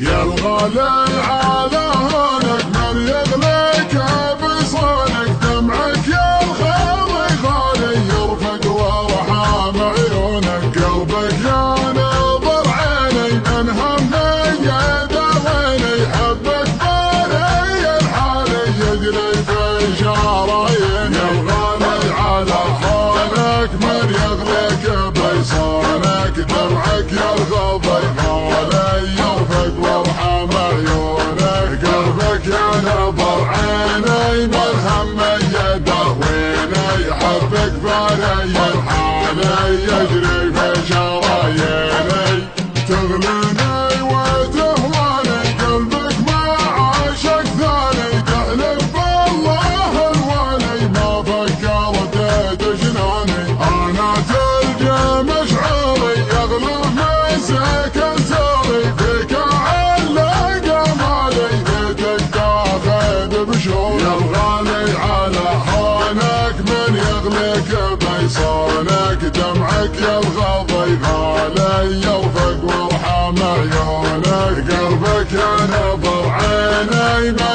يا الغالي على هونك من يغليك بصونك دمعك يا الخالي غالي يرفق وارحام عيونك قلبك يا نظر عيني من همي يداويني حبك بالي الحالي يجري في شراييني يا الغالي على هونك من يغليك بصونك دمعك يا الخالي غالي يرفق وارحم عيونك قلبك يا نظر عيني من همي يداويني حبك بالي الحالي يجري في شراييني تغليني وتهواني قلبك ما عاشق ثاني تحلف بالله الوالي ما فكرت تجناني انا تلقى مشعوري يغلب مسك انساري فيك علق مالي بيتك تاخذ بشوري يا الغالي على هونك من يغليك بيصونك دمعك يا الغضي غالي يرفق وارحم عيونك قلبك يا نظر عيني